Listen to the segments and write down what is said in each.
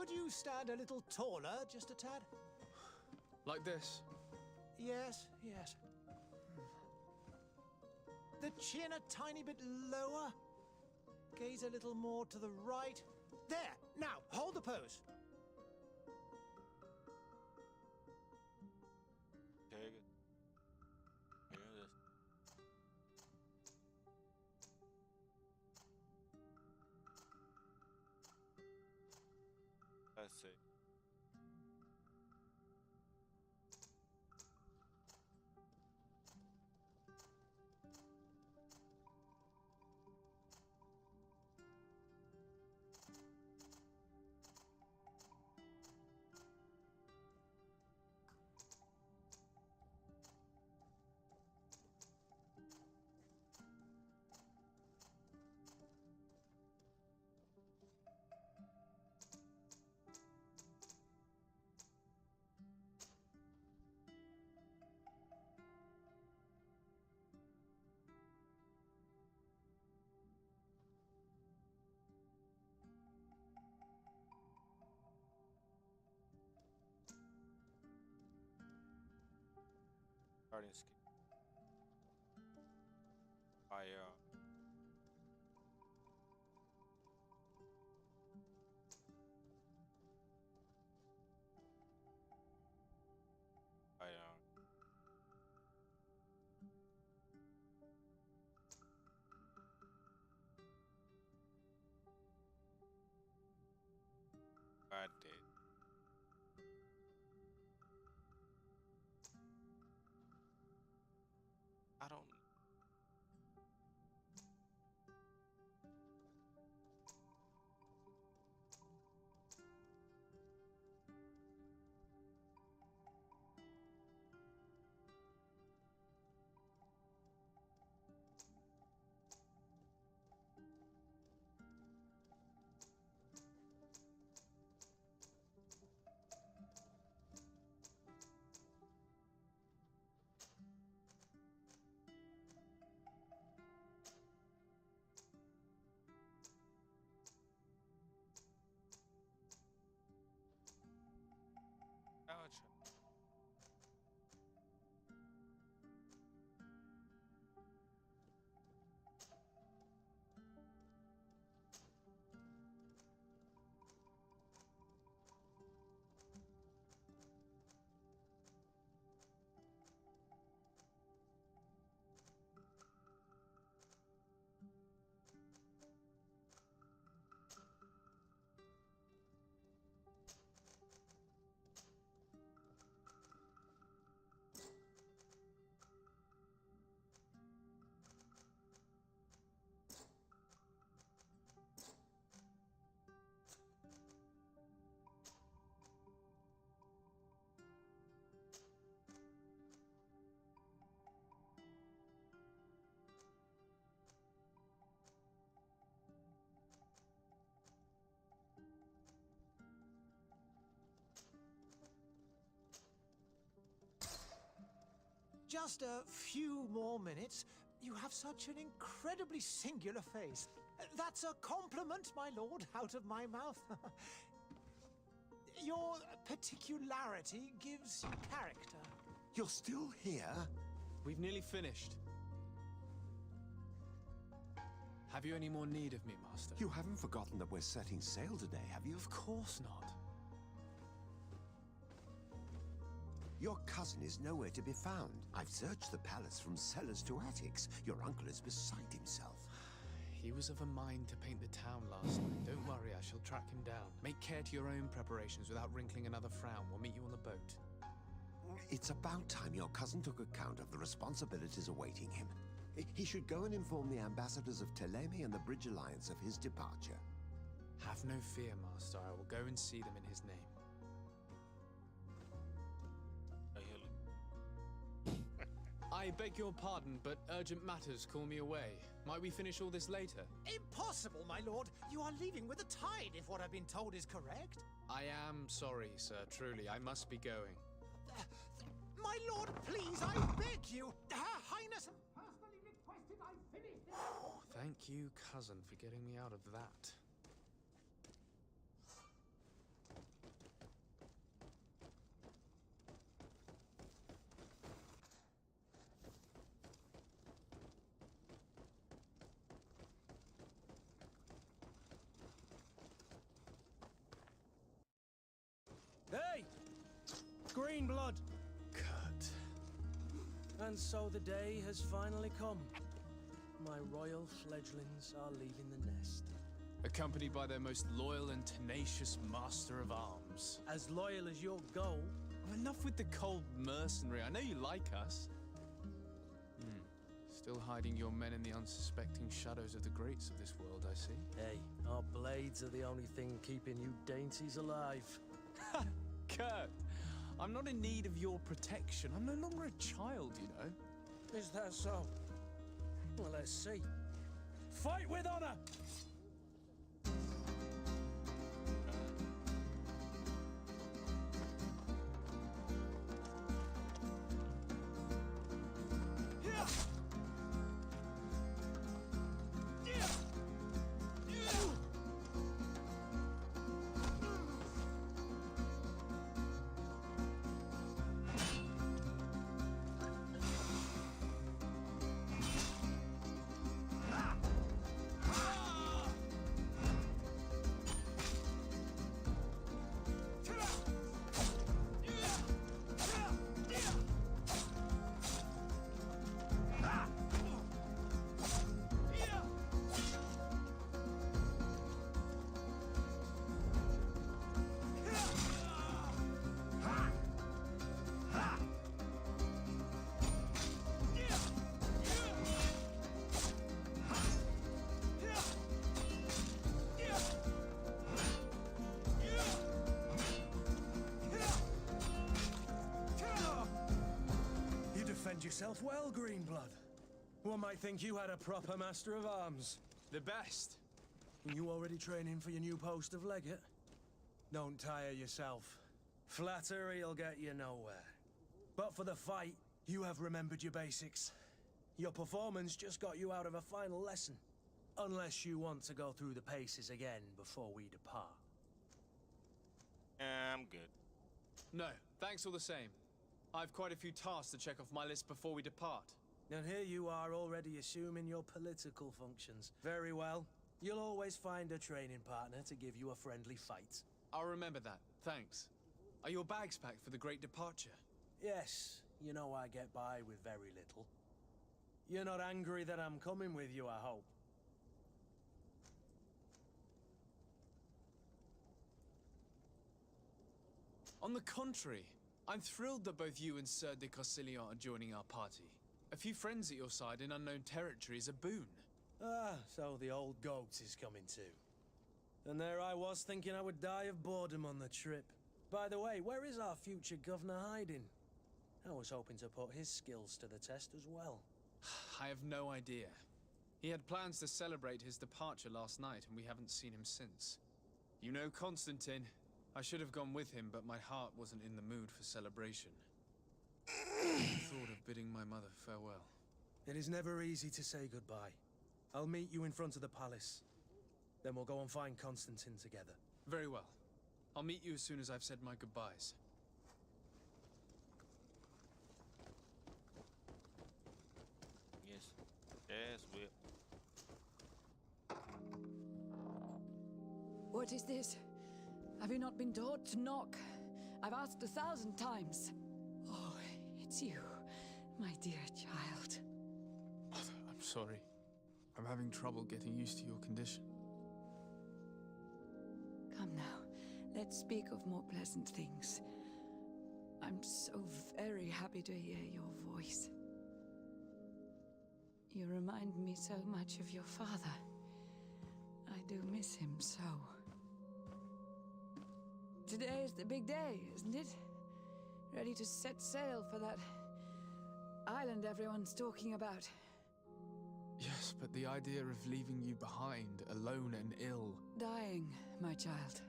Could you stand a little taller, just a tad? Like this? Yes, yes. The chin a tiny bit lower. Gaze a little more to the right. There! Now, hold the pose. Take it. Hear this. Let's see. Starting scheme. I bad day. I don't. Gotcha. Just a few more minutes. You have such an incredibly singular face. That's a compliment, my lord, out of my mouth. Your particularity gives you character. You're still here? We've nearly finished. Have you any more need of me, Master? You haven't forgotten that we're setting sail today, have you? Of course not. Your cousin is nowhere to be found. I've searched the palace from cellars to attics. Your uncle is beside himself. He was of a mind to paint the town last night. Don't worry, I shall track him down. Make care to your own preparations without wrinkling another frown. We'll meet you on the boat. It's about time your cousin took account of the responsibilities awaiting him. He should go and inform the ambassadors of Telemi and the Bridge Alliance of his departure. Have no fear, Master. I will go and see them in his name. I beg your pardon, but urgent matters call me away. Might we finish all this later? Impossible, my lord. You are leaving with the tide, if what I've been told is correct. I am sorry, sir. Truly, I must be going. My lord, please, I beg you. Her Highness personally requested I finish this. Oh, thank you, cousin, for getting me out of that. Greenblood! Kurt. And so the day has finally come. My royal fledglings are leaving the nest. Accompanied by their most loyal and tenacious master of arms. As loyal as your goal. Enough with the cold mercenary. I know you like us. Still hiding your men in the unsuspecting shadows of the greats of this world, I see. Hey, our blades are the only thing keeping you dainties alive. Kurt, I'm not in need of your protection. I'm no longer a child, you know. Is that so? Well, let's see. Fight with honor! Defend yourself well, Greenblood. One might think you had a proper master of arms. The best. You already training for your new post of legate? Don't tire yourself. Flattery'll get you nowhere. But for the fight, you have remembered your basics. Your performance just got you out of a final lesson. Unless you want to go through the paces again before we depart. I'm good. No, thanks all the same. I've quite a few tasks to check off my list before we depart. And here you are already assuming your political functions. Very well. You'll always find a training partner to give you a friendly fight. I'll remember that, thanks. Are your bags packed for the great departure? Yes, you know I get by with very little. You're not angry that I'm coming with you, I hope. On the contrary, I'm thrilled that both you and Sir de Corsilion are joining our party. A few friends at your side in unknown territory is a boon. Ah, so the old goat is coming too. And there I was thinking I would die of boredom on the trip. By the way, where is our future governor hiding? I was hoping to put his skills to the test as well. I have no idea. He had plans to celebrate his departure last night, and we haven't seen him since. You know Constantine. I should have gone with him, but my heart wasn't in the mood for celebration. I thought of bidding my mother farewell. It is never easy to say goodbye. I'll meet you in front of the palace. Then we'll go and find Constantine together. Very well. I'll meet you as soon as I've said my goodbyes. Yes. Yes, we. What is this? Have you not been taught to knock? I've asked 1,000 times. Oh, it's you, my dear child. Mother, I'm sorry. I'm having trouble getting used to your condition. Come now, let's speak of more pleasant things. I'm so very happy to hear your voice. You remind me so much of your father. I do miss him so. Today is the big day, isn't it? Ready to set sail for that island everyone's talking about. Yes, but the idea of leaving you behind, alone and ill... Dying, my child.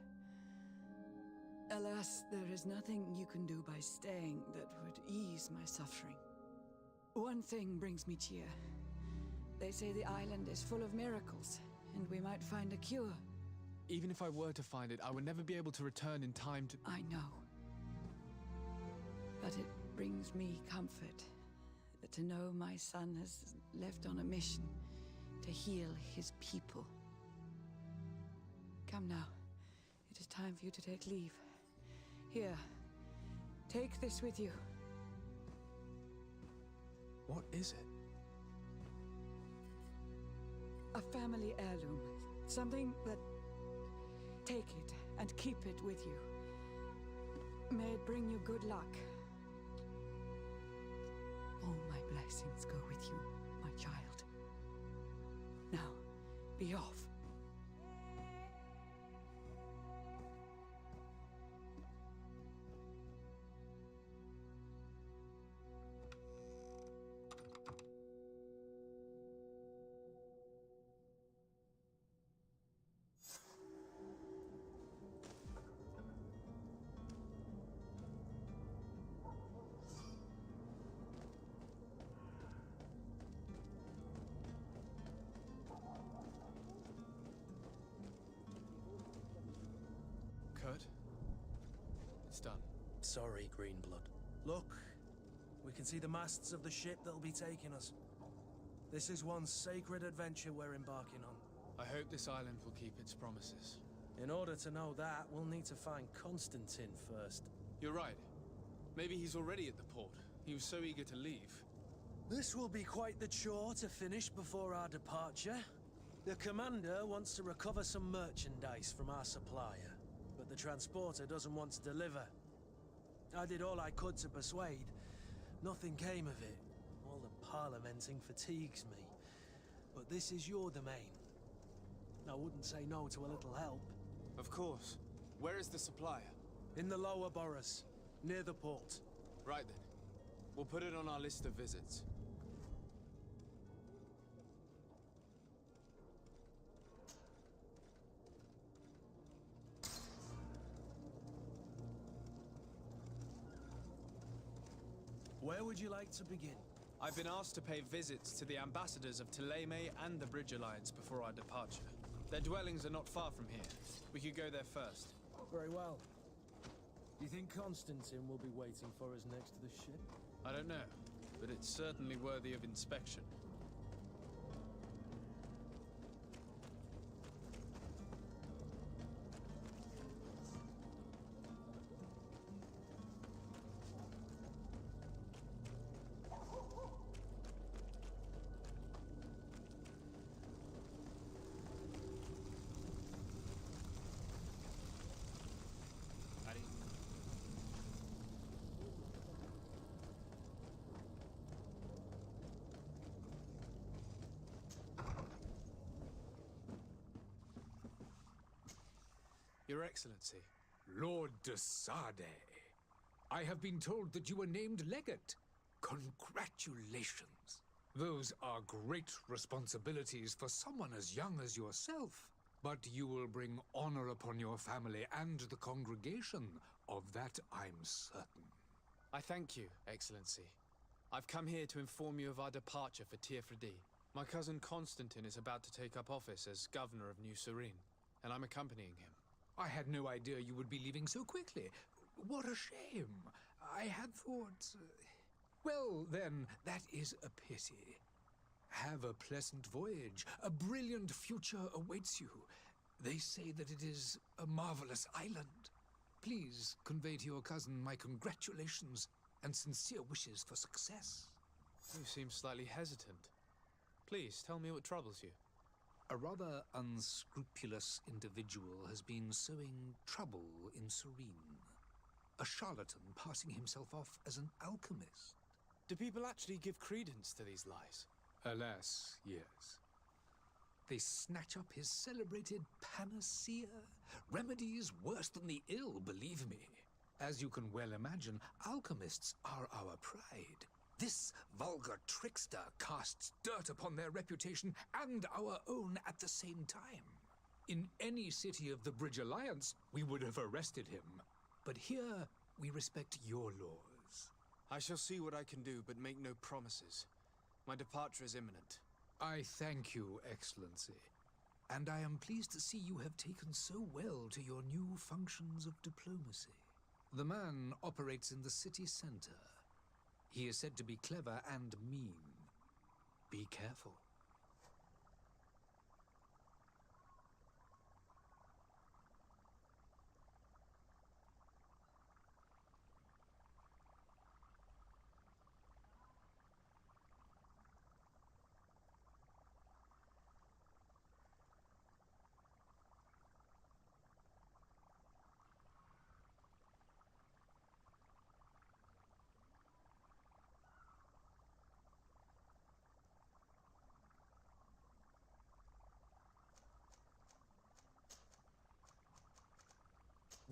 Alas, there is nothing you can do by staying that would ease my suffering. One thing brings me cheer. They say the island is full of miracles, and we might find a cure. Even if I were to find it, I would never be able to return in time to... I know. But it brings me comfort to know my son has left on a mission to heal his people. Come now. It is time for you to take leave. Here, Take this with you. What is it? A family heirloom. Something that... Take it and keep it with you. May it bring you good luck. All my blessings go with you, my child. Now, be off. Kurt? It's done. Sorry, Greenblood. Look, we can see the masts of the ship that'll be taking us. This is one sacred adventure we're embarking on. I hope this island will keep its promises. In order to know that, we'll need to find Constantine first. You're right. Maybe he's already at the port. He was so eager to leave. This will be quite the chore to finish before our departure. The commander wants to recover some merchandise from our supplier, but the transporter doesn't want to deliver. I did all I could to persuade. Nothing came of it. All the parliamenting fatigues me. But this is your domain. I wouldn't say no to a little help. Of course. Where is the supplier? In the lower boroughs, near the port. Right then. We'll put it on our list of visits. Where would you like to begin? I've been asked to pay visits to the ambassadors of Thélème and the Bridge Alliance before our departure. Their dwellings are not far from here. We could go there first. Very well. Do you think Constantine will be waiting for us next to the ship? I don't know, but it's certainly worthy of inspection. Your Excellency. Lord de Sade, I have been told that you were named legate. Congratulations. Those are great responsibilities for someone as young as yourself. But you will bring honor upon your family and the congregation. Of that, I'm certain. I thank you, Excellency. I've come here to inform you of our departure for Tiefredi. My cousin Constantine is about to take up office as governor of New Serene, and I'm accompanying him. I had no idea you would be leaving so quickly. What a shame. I had thought... Well, then, that is a pity. Have a pleasant voyage. A brilliant future awaits you. They say that it is a marvelous island. Please convey to your cousin my congratulations and sincere wishes for success. You seem slightly hesitant. Please, tell me what troubles you. A rather unscrupulous individual has been sowing trouble in Serene. A charlatan passing himself off as an alchemist. Do people actually give credence to these lies? Alas, yes. They snatch up his celebrated panacea. Remedies worse than the ill, believe me. As you can well imagine, alchemists are our pride. This vulgar trickster casts dirt upon their reputation and our own at the same time. In any city of the Bridge Alliance, we would have arrested him. But here, we respect your laws. I shall see what I can do, but make no promises. My departure is imminent. I thank you, Excellency. And I am pleased to see you have taken so well to your new functions of diplomacy. The man operates in the city center. He is said to be clever and mean. Be careful.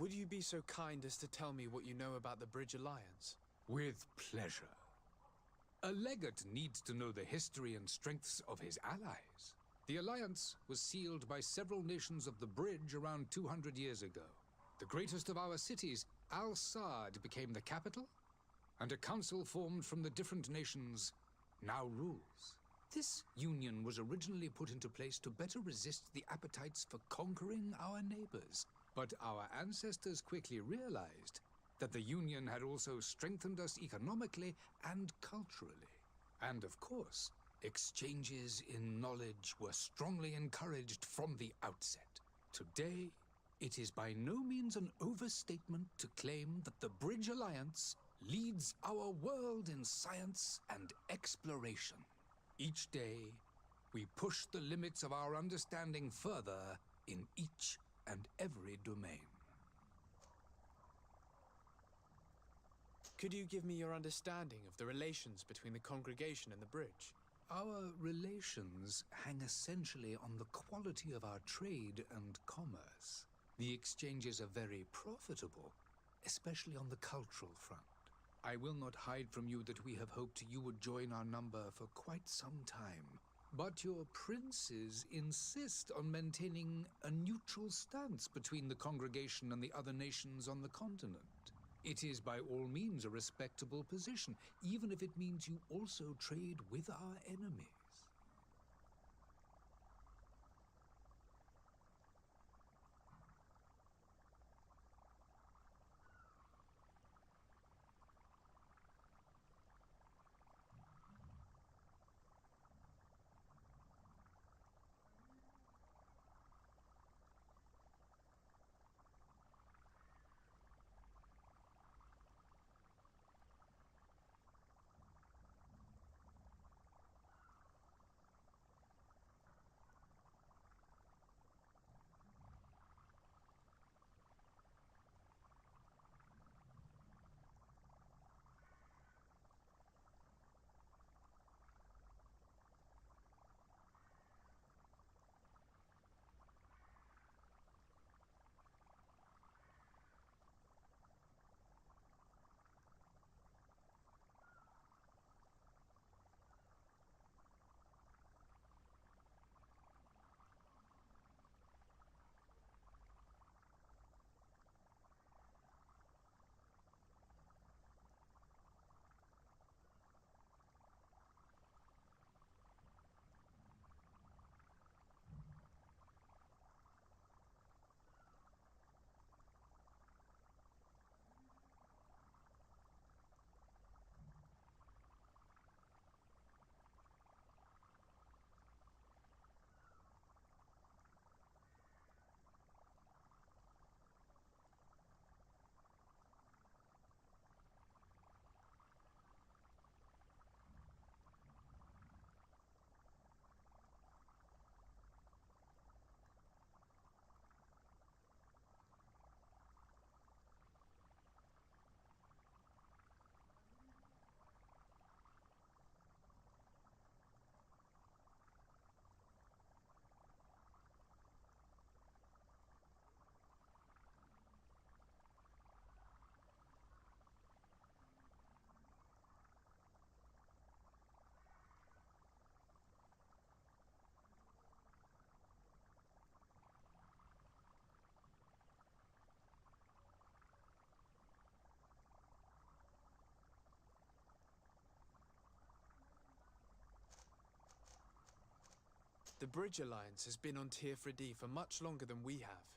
Would you be so kind as to tell me what you know about the Bridge Alliance? With pleasure. A legate needs to know the history and strengths of his allies. The alliance was sealed by several nations of the Bridge around 200 years ago. The greatest of our cities, Al-Saad, became the capital, and a council formed from the different nations now rules. This union was originally put into place to better resist the appetites for conquering our neighbors. But our ancestors quickly realized that the union had also strengthened us economically and culturally. And of course, exchanges in knowledge were strongly encouraged from the outset. Today, it is by no means an overstatement to claim that the Bridge Alliance leads our world in science and exploration. Each day, we push the limits of our understanding further in each and every domain. Could you give me your understanding of the relations between the congregation and the Bridge? Our relations hang essentially on the quality of our trade and commerce. The exchanges are very profitable, especially on the cultural front. I will not hide from you that we have hoped you would join our number for quite some time. But your princes insist on maintaining a neutral stance between the congregation and the other nations on the continent. It is by all means a respectable position, even if it means you also trade with our enemies. The Bridge Alliance has been on Tirfredi for much longer than we have.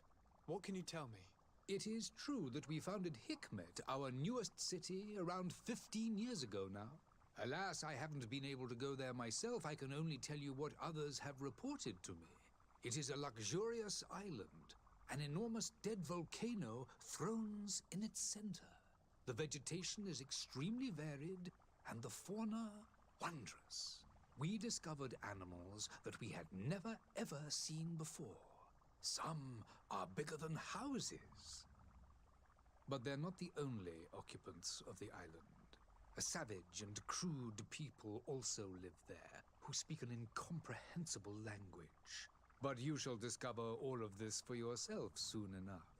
What can you tell me? It is true that we founded Hikmet, our newest city, around 15 years ago now. Alas, I haven't been able to go there myself. I can only tell you what others have reported to me. It is a luxurious island. An enormous dead volcano thrones in its center. The vegetation is extremely varied, and the fauna wondrous. We discovered animals that we had never ever seen before. Some are bigger than houses. But they're not the only occupants of the island. A savage and crude people also live there, who speak an incomprehensible language. But you shall discover all of this for yourself soon enough.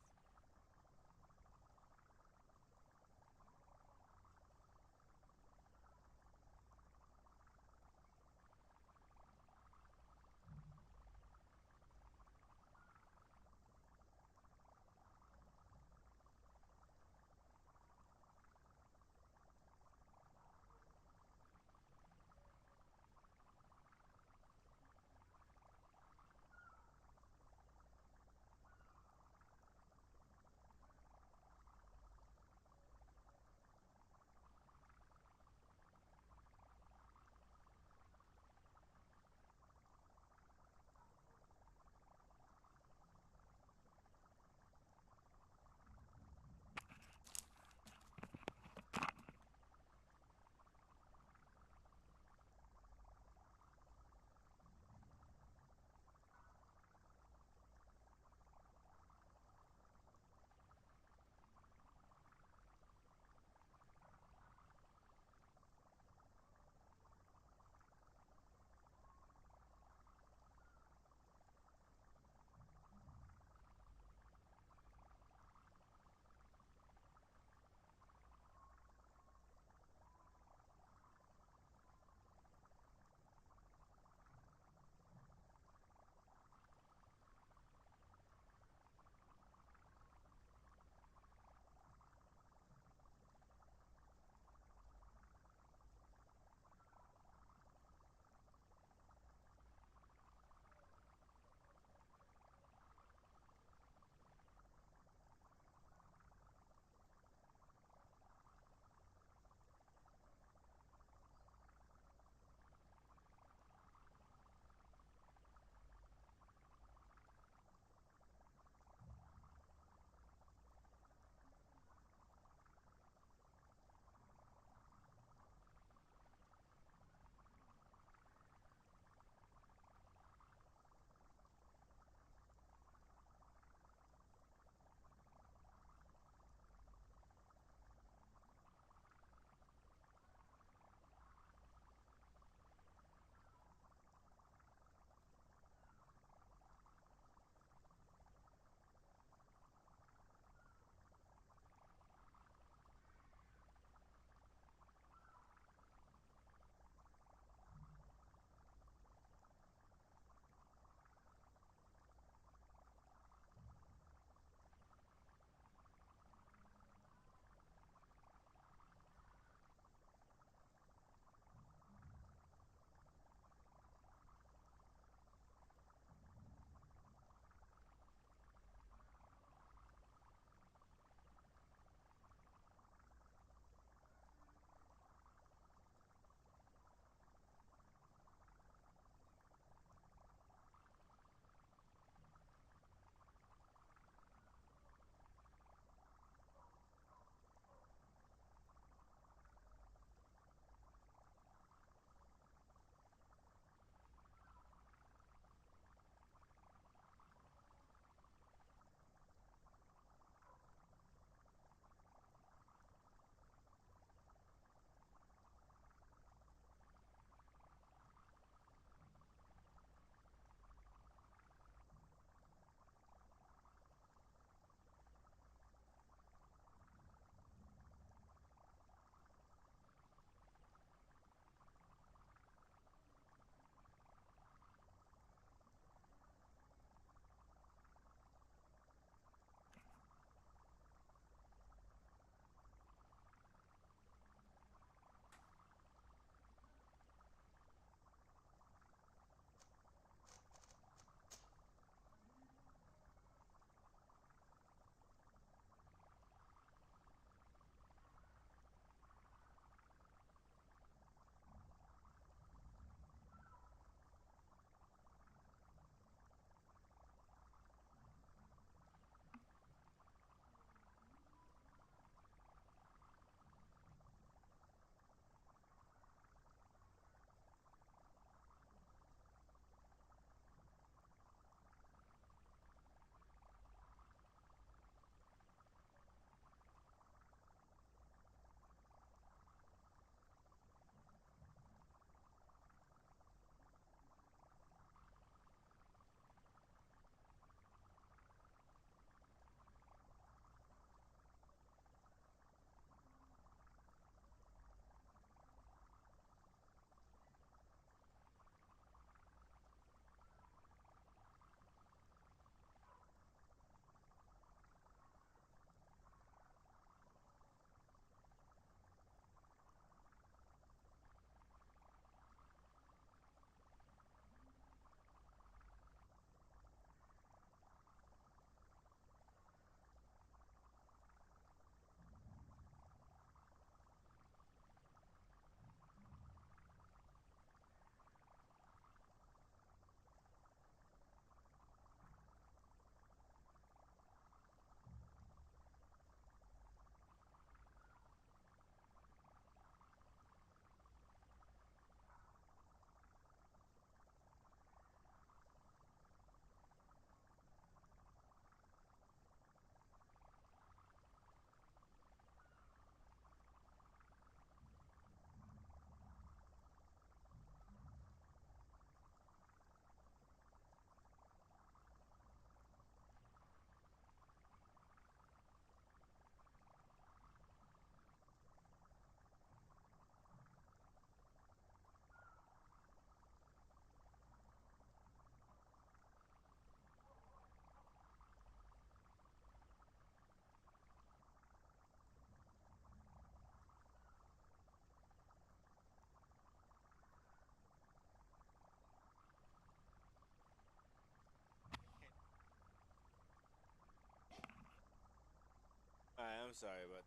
sorry, but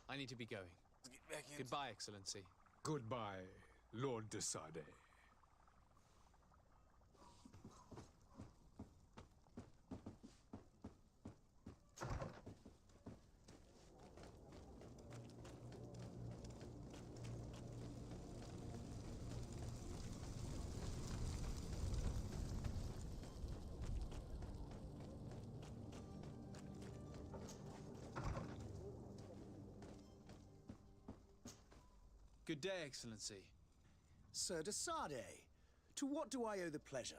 I need to be going. let's get back in. Goodbye, Excellency. Goodbye, Lord de Sade. Good day, Excellency. Sir de Sade, to what do I owe the pleasure?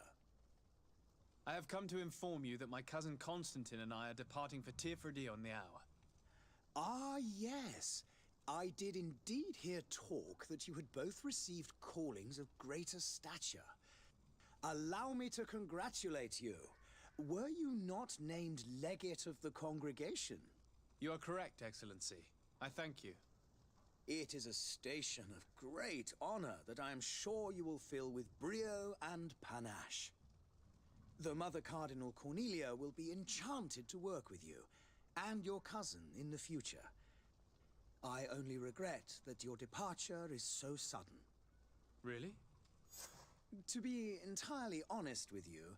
I have come to inform you that my cousin Constantine and I are departing for Tirfredi on the hour. Ah, yes. I did indeed hear talk that you had both received callings of greater stature. Allow me to congratulate you. Were you not named legate of the congregation? You are correct, Excellency. I thank you. It is a station of great honor that I am sure you will fill with brio and panache. The Mother Cardinal Cornelia will be enchanted to work with you, and your cousin in the future. I only regret that your departure is so sudden. Really? To be entirely honest with you,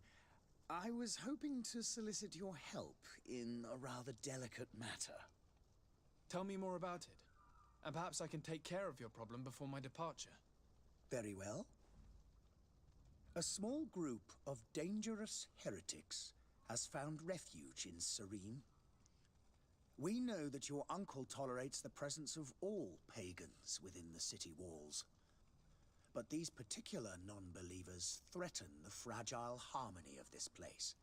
I was hoping to solicit your help in a rather delicate matter. Tell me more about it. And perhaps I can take care of your problem before my departure. Very well. A small group of dangerous heretics has found refuge in Serene. We know that your uncle tolerates the presence of all pagans within the city walls. But these particular non-believers threaten the fragile harmony of this place.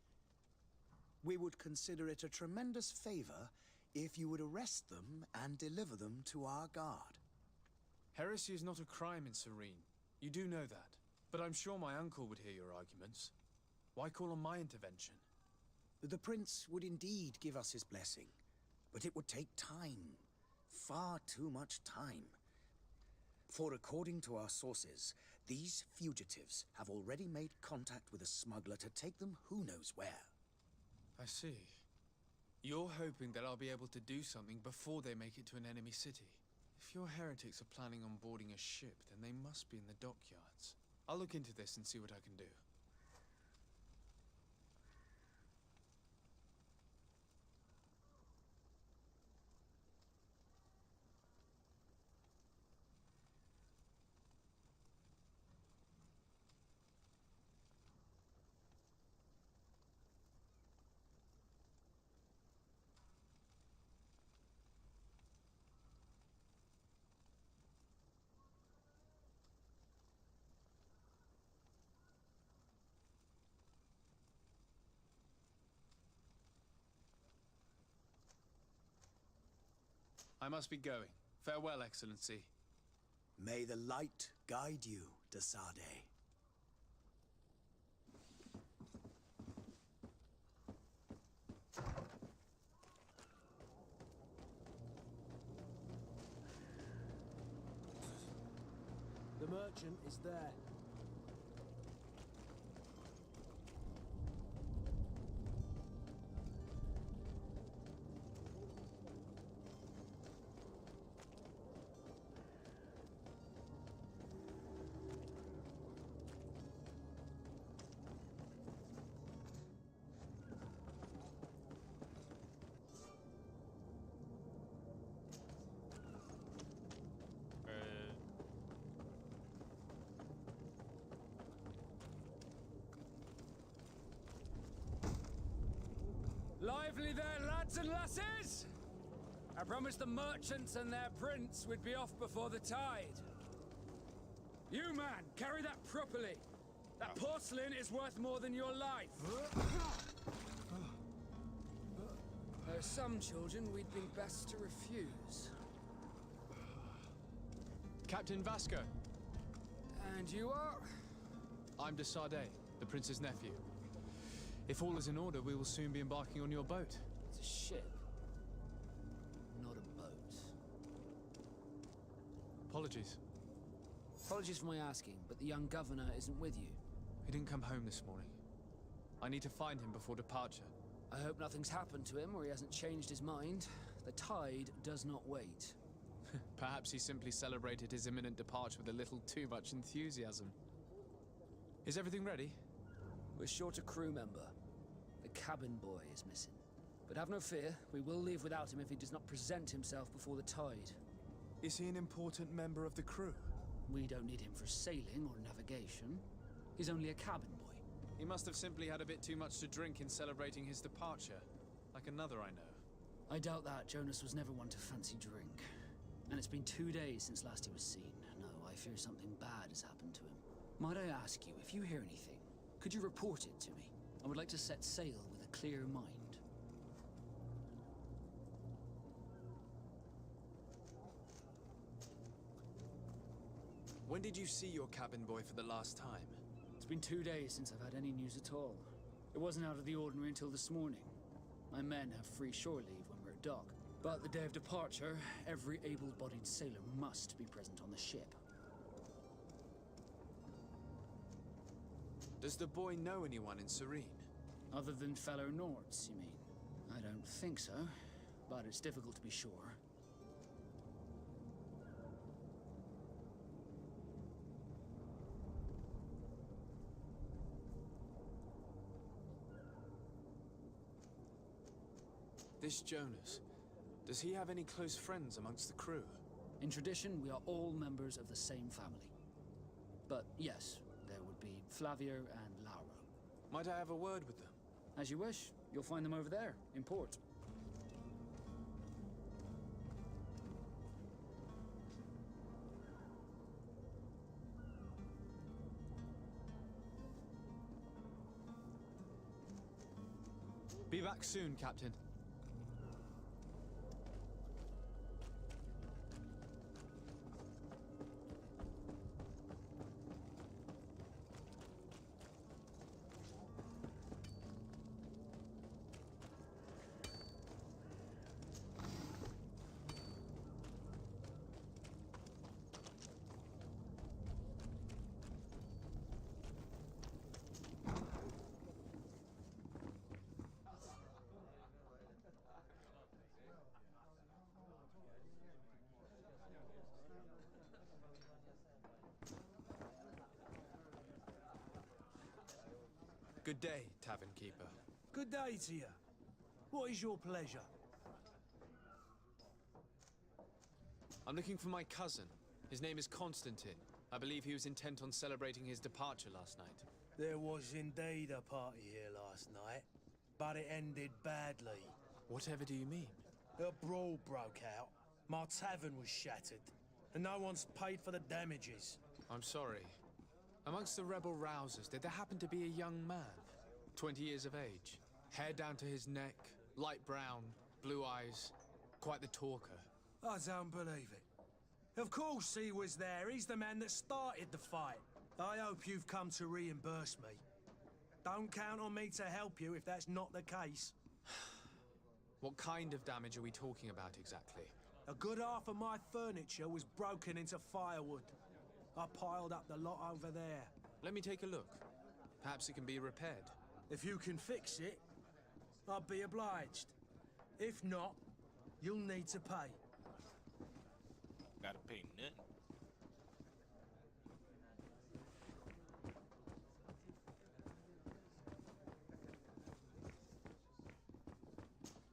We would consider it a tremendous favor if you would arrest them and deliver them to our guard. Heresy is not a crime in Serene. You do know that. But I'm sure my uncle would hear your arguments. Why call on my intervention? The prince would indeed give us his blessing, but it would take time. Far too much time. For according to our sources, these fugitives have already made contact with a smuggler to take them who knows where. I see. You're hoping that I'll be able to do something before they make it to an enemy city. If your heretics are planning on boarding a ship, then they must be in the dockyards. I'll look into this and see what I can do. I must be going. Farewell, Excellency. May the light guide you, de Sade. The merchant is there. Lively there, lads and lasses! I promised the merchants and their prince we'd be off before the tide. You, man, carry that properly. That porcelain is worth more than your life. There are some children we'd been best to refuse. Captain Vasco. And you are? I'm de Sade, the prince's nephew. If all is in order, we will soon be embarking on your boat. It's a ship, not a boat. Apologies. Apologies for my asking, but the young governor isn't with you. He didn't come home this morning. I need to find him before departure. I hope nothing's happened to him or he hasn't changed his mind. The tide does not wait. Perhaps he simply celebrated his imminent departure with a little too much enthusiasm. Is everything ready? We're short a crew member. The cabin boy is missing. But have no fear, we will leave without him if he does not present himself before the tide. Is he an important member of the crew? We don't need him for sailing or navigation. He's only a cabin boy. He must have simply had a bit too much to drink in celebrating his departure, like another I know. I doubt that. Jonas was never one to fancy drink. And it's been 2 days since last he was seen. No, I fear something bad has happened to him. Might I ask you, if you hear anything, could you report it to me? I would like to set sail with a clear mind. When did you see your cabin boy for the last time? It's been 2 days since I've had any news at all. It wasn't out of the ordinary until this morning. My men have free shore leave when we're at dock. But the day of departure, every able-bodied sailor must be present on the ship. Does the boy know anyone in Serene? Other than fellow Nords, you mean? I don't think so, but it's difficult to be sure. This Jonas, does he have any close friends amongst the crew? In tradition, we are all members of the same family. But yes, there would be Flavio and Laura. Might I have a word with them? As you wish. You'll find them over there, in port. Be back soon, Captain. Good day, tavern keeper. Good day to you. What is your pleasure? I'm looking for my cousin. His name is Constantine. I believe he was intent on celebrating his departure last night. There was indeed a party here last night, but it ended badly. Whatever do you mean? A brawl broke out. My tavern was shattered, and no one's paid for the damages. I'm sorry. Amongst the rebel rousers, did there happen to be a young man? 20 years of age. Hair down to his neck, light brown, blue eyes. Quite the talker. I don't believe it. Of course he was there. He's the man that started the fight. I hope you've come to reimburse me. Don't count on me to help you if that's not the case. What kind of damage are we talking about exactly? A good half of my furniture was broken into firewood. I piled up the lot over there. Let me take a look. Perhaps it can be repaired. If you can fix it, I'll be obliged. If not, you'll need to pay. Gotta pay nothing.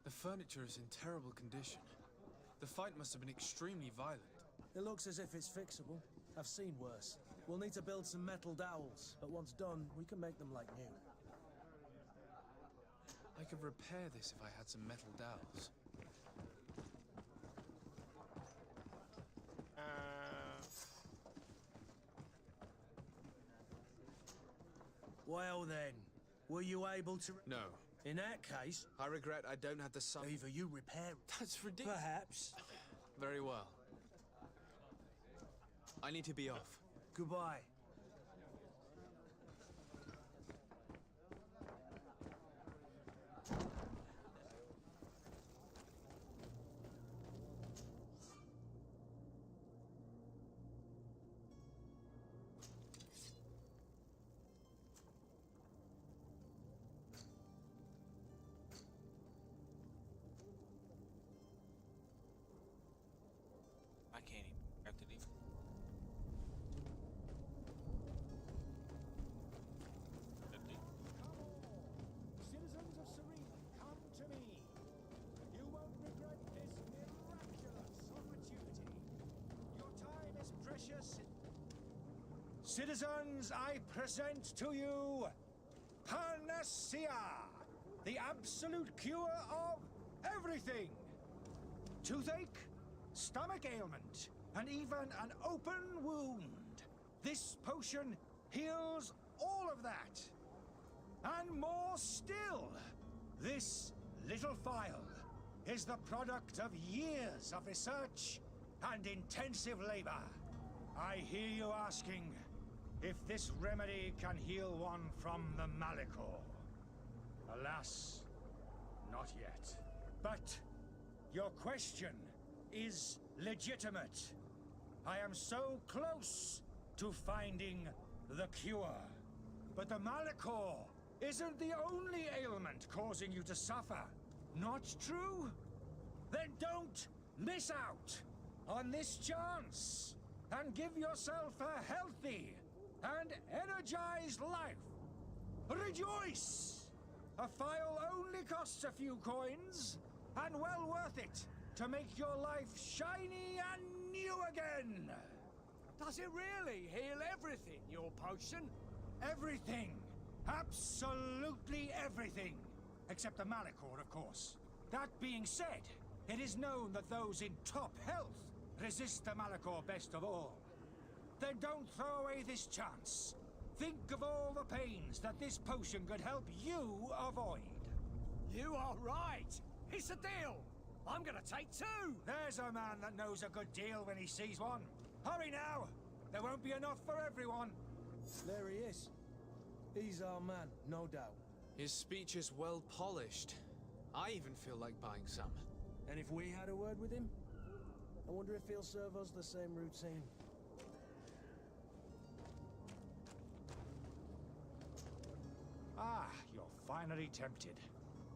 The furniture is in terrible condition. The fight must have been extremely violent. It looks as if it's fixable. I've seen worse. We'll need to build some metal dowels, but once done, we can make them like new. I could repair this if I had some metal dowels. Well then, were you able to... No. In that case... I regret I don't have the sum... Either you repair it... That's ridiculous. Perhaps. Very well. I need to be off. Goodbye. Citizens, I present to you Panacea, the absolute cure of everything. Toothache, stomach ailment, and even an open wound. This potion heals all of that. And more still, this little vial is the product of years of research and intensive labor. I hear you asking if this remedy can heal one from the Malachor. Alas, not yet. But your question is legitimate. I am so close to finding the cure. But the Malachor isn't the only ailment causing you to suffer. Not true? Then don't miss out on this chance and give yourself a healthy and energized life. Rejoice! A file only costs a few coins, and well worth it to make your life shiny and new again. Does it really heal everything, your potion? Everything. Absolutely everything. Except the Malachor, of course. That being said, it is known that those in top health resist the Malachor best of all. Then don't throw away this chance. Think of all the pains that this potion could help you avoid. You are right. It's a deal. I'm gonna take 2. There's a man that knows a good deal when he sees one. Hurry now. There won't be enough for everyone. There he is. He's our man, no doubt. His speech is well polished. I even feel like buying some. And if we had a word with him, I wonder if he'll serve us the same routine. Ah, you're finally tempted.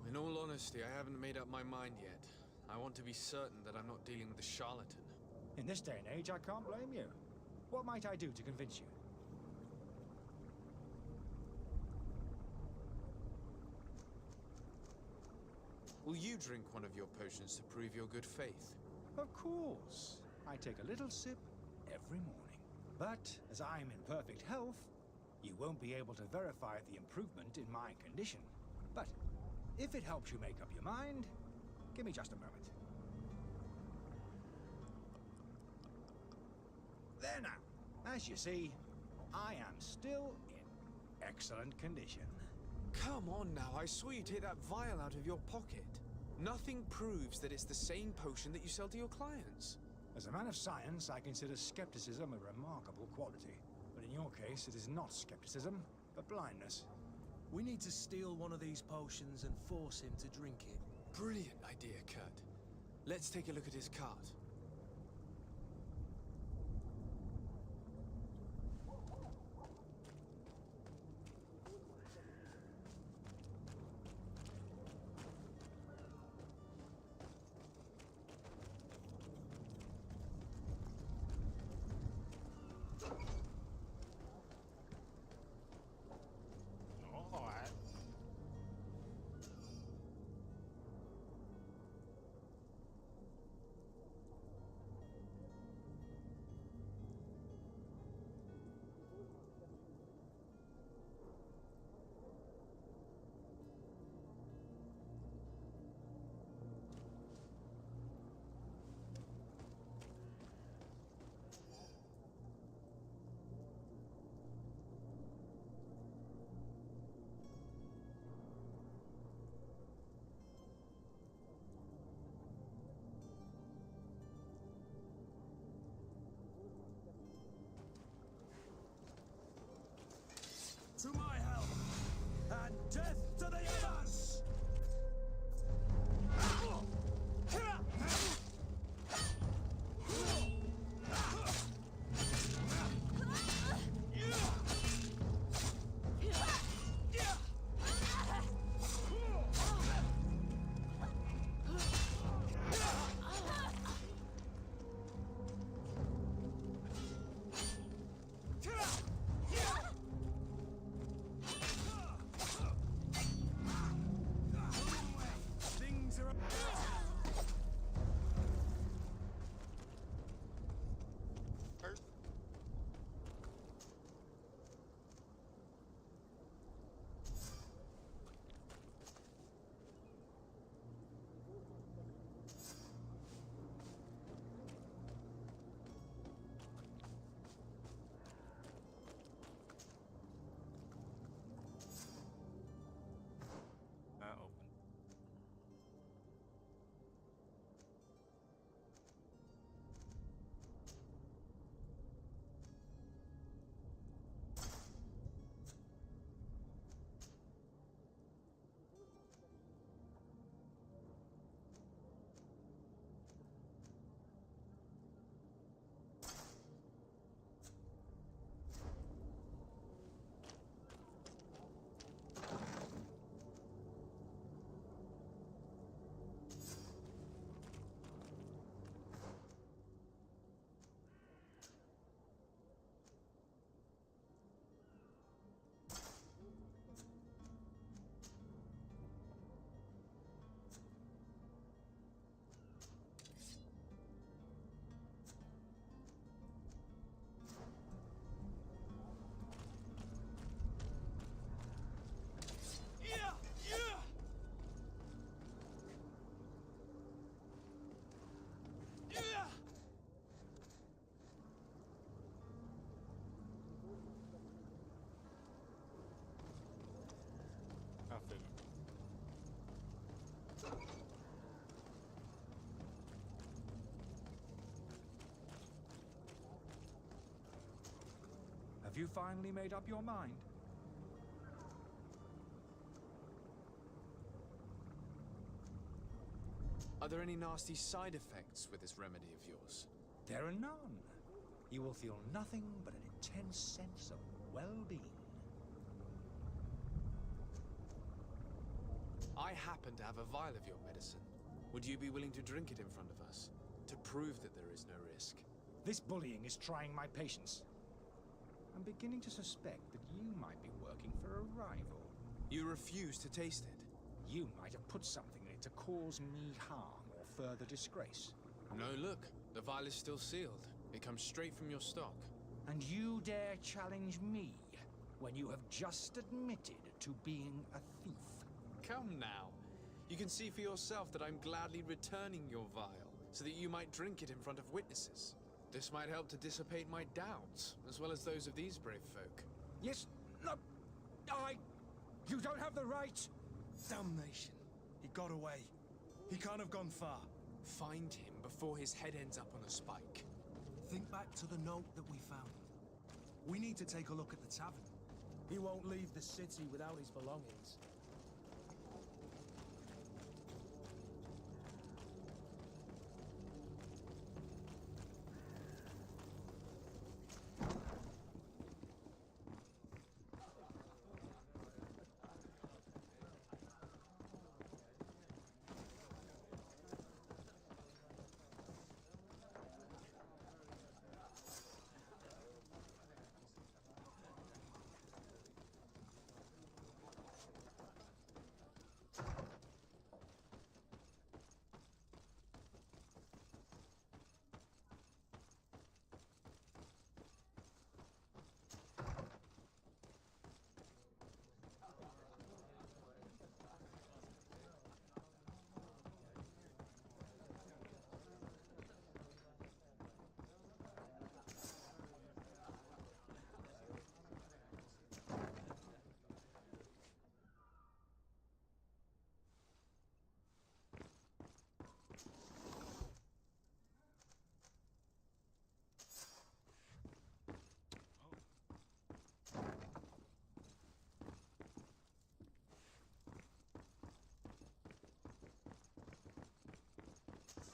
In all honesty, I haven't made up my mind yet. I want to be certain that I'm not dealing with a charlatan. In this day and age, I can't blame you. What might I do to convince you? Will you drink one of your potions to prove your good faith? Of course. I take a little sip every morning. But as I'm in perfect health, you won't be able to verify the improvement in my condition. But if it helps you make up your mind, give me just a moment. There now. As you see, I am still in excellent condition. Come on now, I saw you take that vial out of your pocket. Nothing proves that it's the same potion that you sell to your clients. As a man of science, I consider skepticism a remarkable quality. But in your case, it is not skepticism, but blindness. We need to steal one of these potions and force him to drink it. Brilliant idea, Kurt. Let's take a look at his cart. To my help, and death to the others! you finally made up your mind? Are there any nasty side effects with this remedy of yours? There are none. You will feel nothing but an intense sense of well-being. I happen to have a vial of your medicine. Would you be willing to drink it in front of us? To prove that there is no risk? This bullying is trying my patience. I'm beginning to suspect that you might be working for a rival. You refuse to taste it? You might have put something in it to cause me harm or further disgrace. No, look. The vial is still sealed. It comes straight from your stock. And you dare challenge me when you have just admitted to being a thief? Come now. You can see for yourself that I'm gladly returning your vial, so that you might drink it in front of witnesses. This might help to dissipate my doubts, as well as those of these brave folk. Yes, no, you don't have the right! Damnation. He got away. He can't have gone far. Find him before his head ends up on a spike. Think back to the note that we found. We need to take a look at the tavern. He won't leave the city without his belongings.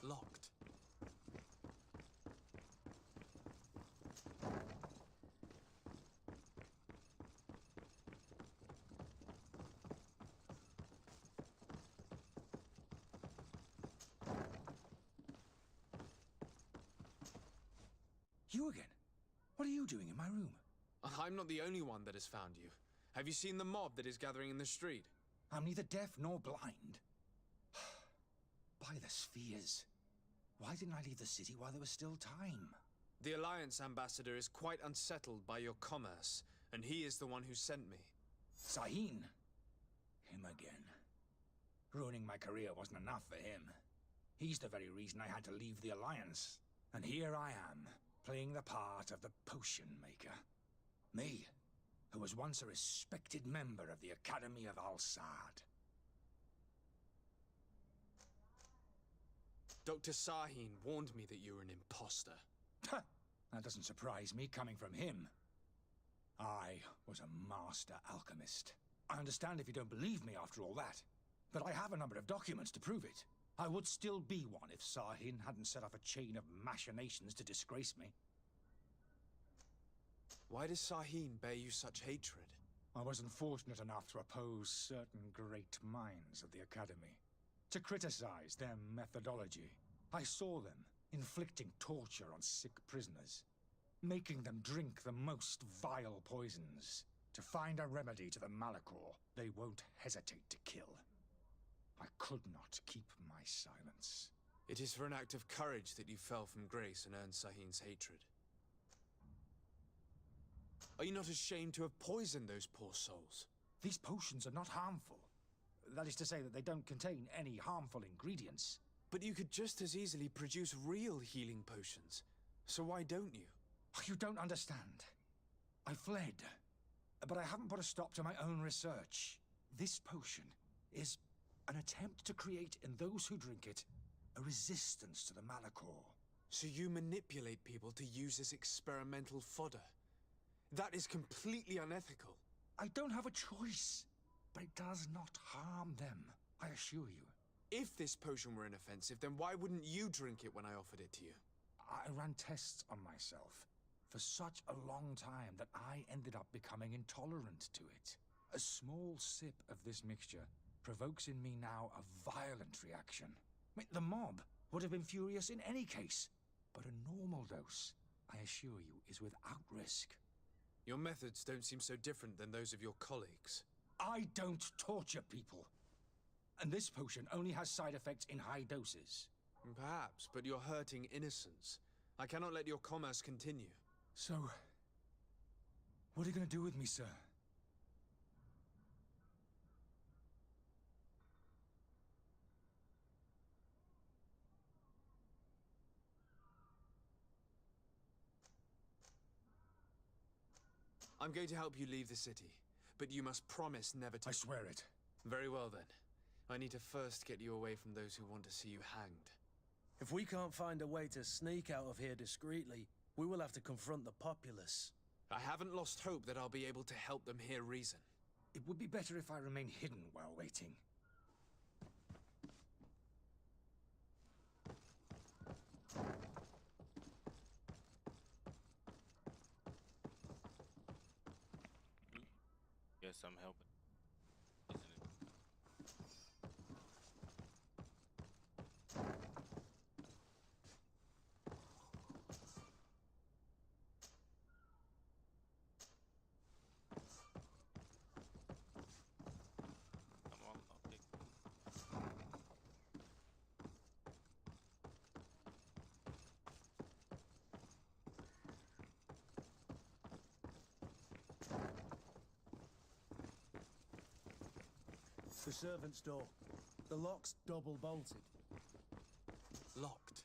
Locked. You again? What are you doing in my room? I'm not the only one that has found you. Have you seen the mob that is gathering in the street? I'm neither deaf nor blind. By the spheres. Why didn't I leave the city while there was still time? The Alliance ambassador is quite unsettled by your commerce, and he is the one who sent me. Sahin? Him again. Ruining my career wasn't enough for him. He's the very reason I had to leave the Alliance. And here I am, playing the part of the potion maker. Me, who was once a respected member of the Academy of Al-Sad. Dr. Sahin warned me that you were an imposter. That doesn't surprise me, coming from him. I was a master alchemist. I understand if you don't believe me after all that, but I have a number of documents to prove it. I would still be one if Sahin hadn't set off a chain of machinations to disgrace me. Why does Sahin bear you such hatred? I wasn't fortunate enough to oppose certain great minds of the Academy, to criticize their methodology. I saw them inflicting torture on sick prisoners, making them drink the most vile poisons to find a remedy to the Malachor they won't hesitate to kill. I could not keep my silence. It is for an act of courage that you fell from grace and earned Sahin's hatred. Are you not ashamed to have poisoned those poor souls? These potions are not harmful. That is to say that they don't contain any harmful ingredients. But you could just as easily produce real healing potions. So why don't you? You don't understand. I fled, but I haven't put a stop to my own research. This potion is an attempt to create in those who drink it a resistance to the Malachor. So you manipulate people to use as experimental fodder. That is completely unethical. I don't have a choice, but it does not harm them, I assure you. If this potion were inoffensive, then why wouldn't you drink it when I offered it to you? I ran tests on myself for such a long time that I ended up becoming intolerant to it. A small sip of this mixture provokes in me now a violent reaction. I mean, the mob would have been furious in any case, but a normal dose, I assure you, is without risk. Your methods don't seem so different than those of your colleagues. I don't torture people. And this potion only has side effects in high doses. Perhaps, but you're hurting innocents. I cannot let your commerce continue. So, what are you going to do with me, sir? I'm going to help you leave the city, but you must promise never to— I swear it. Very well, then. I need to first get you away from those who want to see you hanged. If we can't find a way to sneak out of here discreetly, we will have to confront the populace. I haven't lost hope that I'll be able to help them hear reason. It would be better if I remain hidden while waiting. Guess I'm helping. Isn't it? Come on, I'll take it. The servant's door. The lock's double bolted. Locked.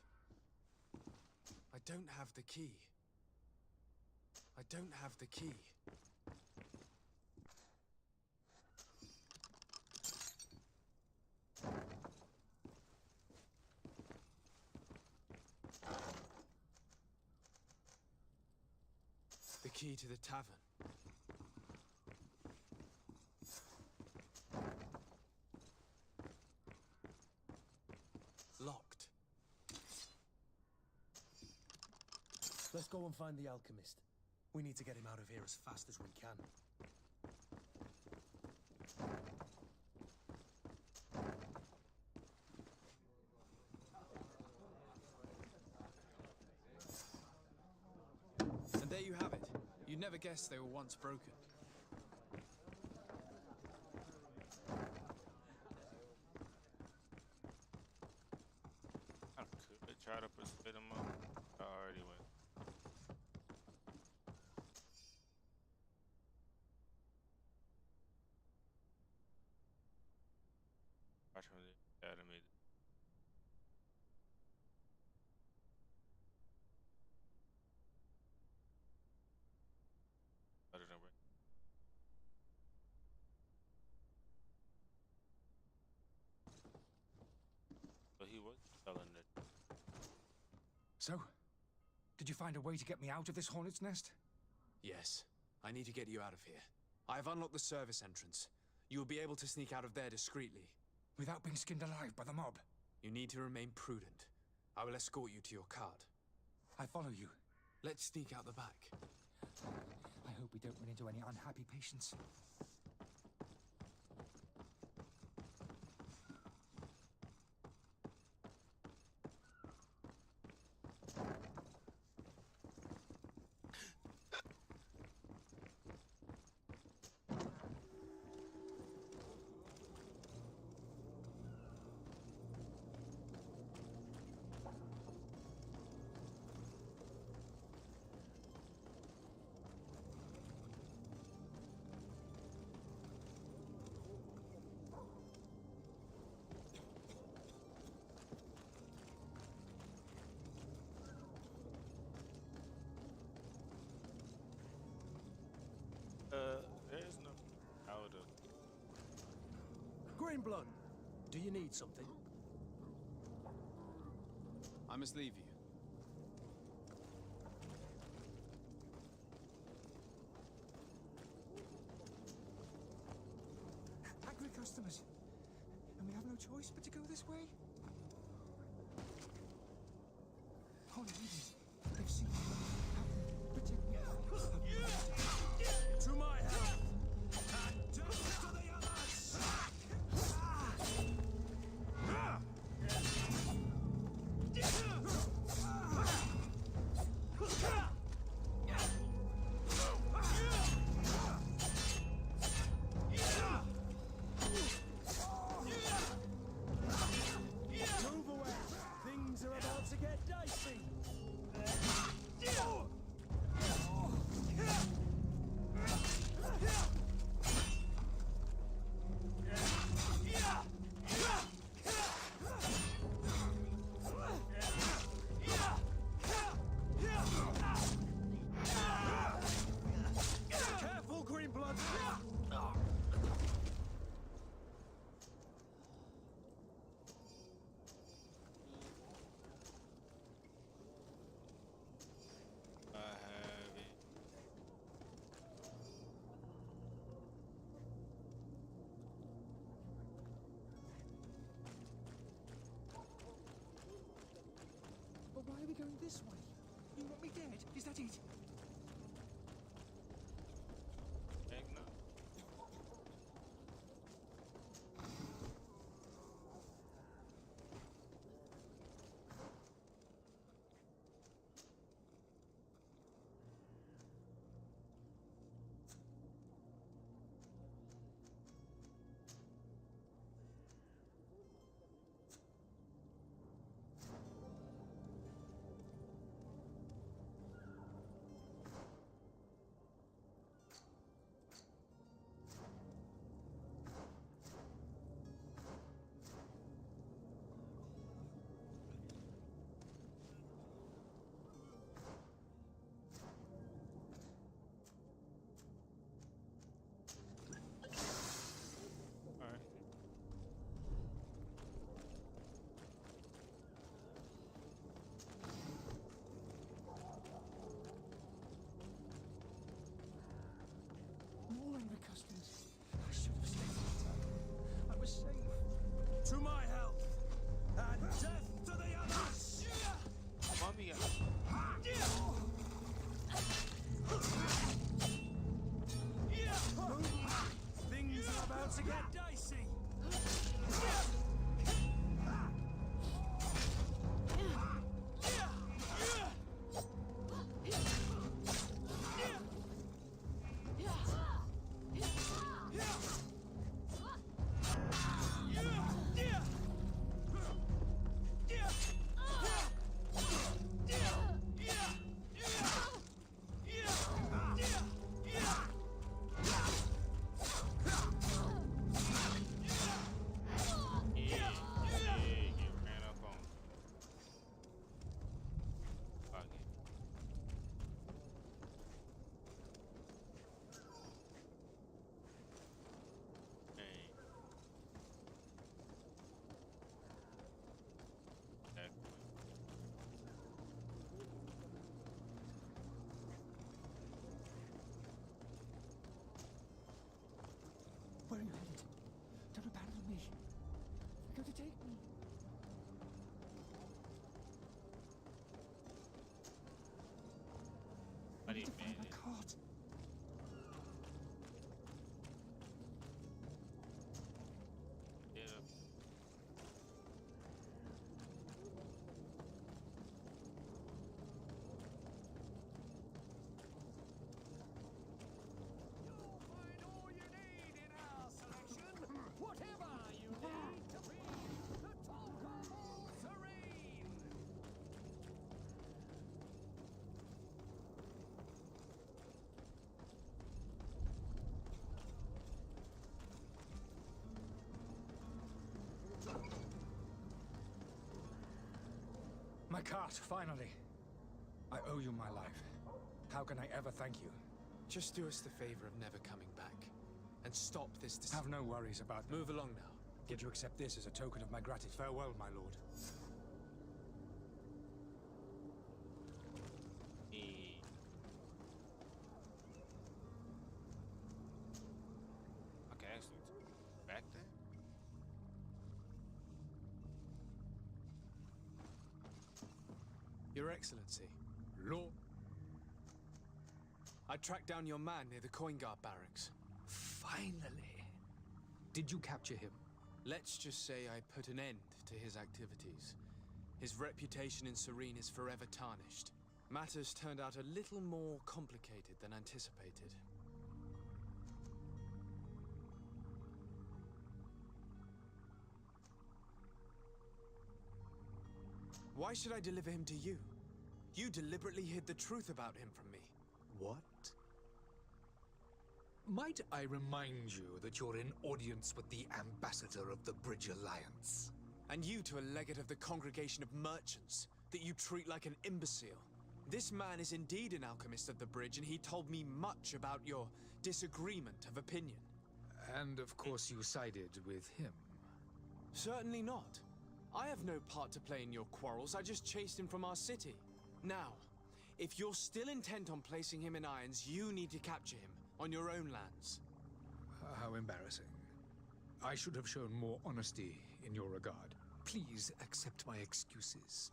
I don't have the key. I don't have the key. The key to the tavern. Locked. Let's go and find the alchemist. We need to get him out of here as fast as we can. And there you have it. You'd never guess they were once broken. I could try to persuade him up. I already went. Watch from the academy. I don't know. But he was telling it. So, did you find a way to get me out of this hornet's nest? Yes. I need to get you out of here. I have unlocked the service entrance. You will be able to sneak out of there discreetly. Without being skinned alive by the mob? You need to remain prudent. I will escort you to your cart. I follow you. Let's sneak out the back. I hope we don't run into any unhappy patients. There's no powder. Greenblood, do you need something? I must leave you. customers. And we have no choice but to go this way. Holy Ladies, they've seen me. Help me. Protect me. To my health! And death to the others! Move away! Things are about to get dicey! Careful, Greenblood! I have it. But why are we going this way? You want me dead? Is that it? Heck no. Alright. More angry customers. I should have stayed later. I was safe. To my health! And death to the others! Mommy, Things are about to get dicey! get ran up on. Fuck it. Hey. That Where are you headed? Don't abandon me. You're going to take me. I I need need to find my bandit. cart. Get up. My cart, finally. I owe you my life. How can I ever thank you? Just do us the favor of never coming back. And stop this Have no worries about me. Move along now. Would you accept this as a token of my gratitude? Farewell, my lord. Hey. Okay, actually, back there? Your Excellency, Lord, I tracked down your man near the coin guard barracks. finally. Did you capture him? Let's just say I put an end to his activities. His reputation in Serene is forever tarnished. Matters turned out a little more complicated than anticipated. Why should I deliver him to you? You deliberately hid the truth about him from me. What? Might I remind you that you're in audience with the ambassador of the Bridge Alliance? And you to a legate of the Congregation of Merchants, that you treat like an imbecile. This man is indeed an alchemist of the Bridge, and he told me much about your disagreement of opinion. And of course you sided with him. Certainly not. I have no part to play in your quarrels, I just chased him from our city. Now, if you're still intent on placing him in irons, you need to capture him, on your own lands. How embarrassing. I should have shown more honesty in your regard. Please accept my excuses.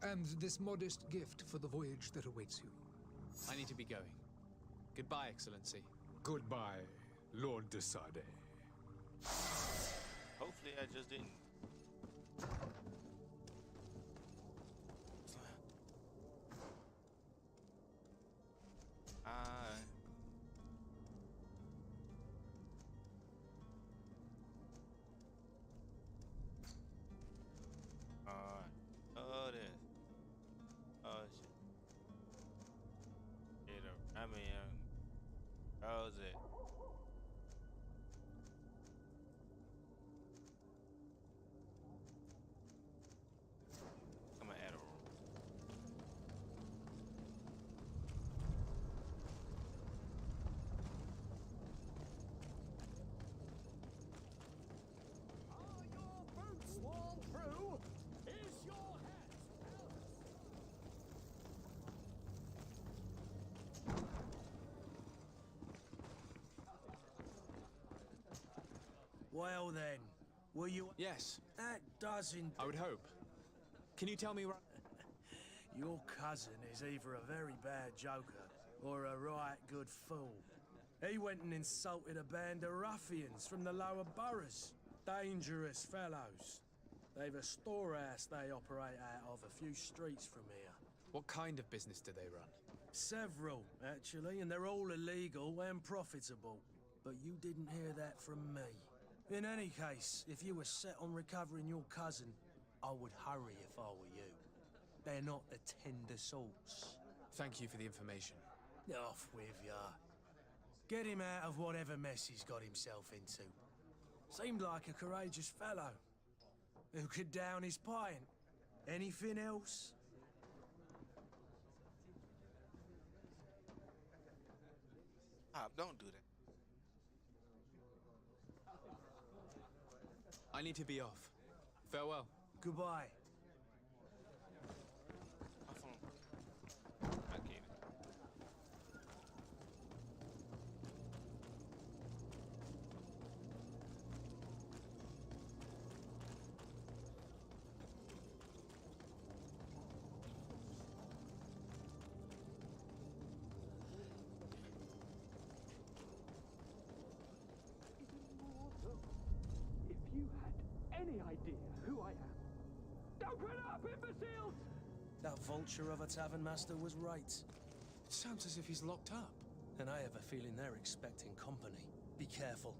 And this modest gift for the voyage that awaits you. I need to be going. Goodbye, Excellency. Goodbye, Lord de Sade. Hopefully I just didn't. Oh, this. Oh, shit. How's it? I'm gonna add a room. Are your boots worn through? Is your hat Well then, were you... Yes, That doesn't... I would hope. Can you tell me where... Your cousin is either a very bad joker or a right good fool. He went and insulted a band of ruffians from the lower boroughs. Dangerous fellows. They've a storehouse they operate out of a few streets from here. What kind of business do they run? Several, actually, and they're all illegal and profitable. But you didn't hear that from me. In any case, if you were set on recovering your cousin, I would hurry if I were you. They're not the tender sorts. Thank you for the information. Off with ya. Get him out of whatever mess he's got himself into. Seemed like a courageous fellow. Who could down his pint. Anything else? Don't do that. I need to be off. Farewell. Goodbye. My phone. I get it. If you had any idea who I am. Open up, imbeciles! That vulture of a tavern master was right. It sounds as if he's locked up. And I have a feeling they're expecting company. Be careful.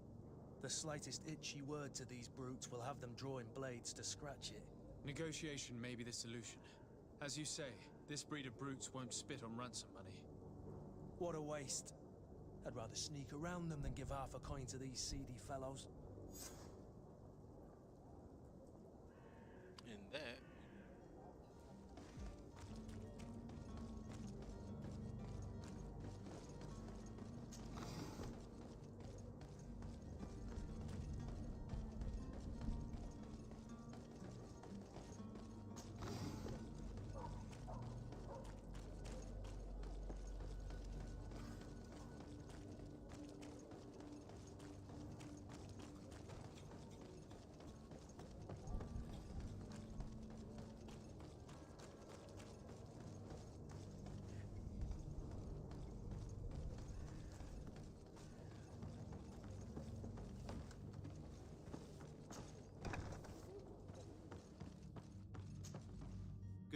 The slightest itchy word to these brutes will have them drawing blades to scratch it. Negotiation may be the solution. As you say, this breed of brutes won't spit on ransom money. What a waste. I'd rather sneak around them than give half a coin to these seedy fellows. And that.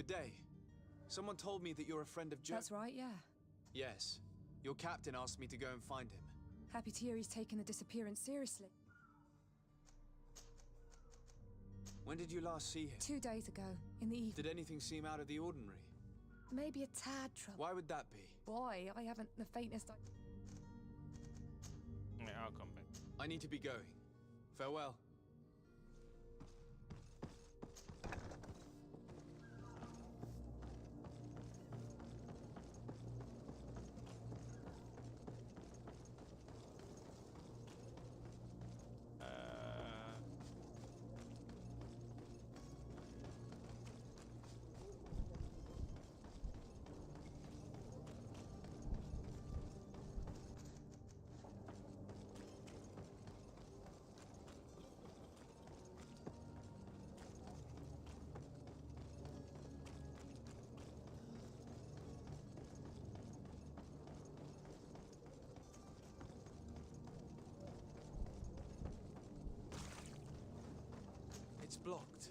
Good day. Someone told me that you're a friend of That's right, yeah. Yes. Your captain asked me to go and find him. Happy to hear he's taken the disappearance seriously. When did you last see him? 2 days ago, in the evening. Did anything seem out of the ordinary? Maybe a tad trouble. Why would that be? Boy, I haven't the faintest idea. Yeah, I'll come back. I need to be going. Farewell. It's blocked.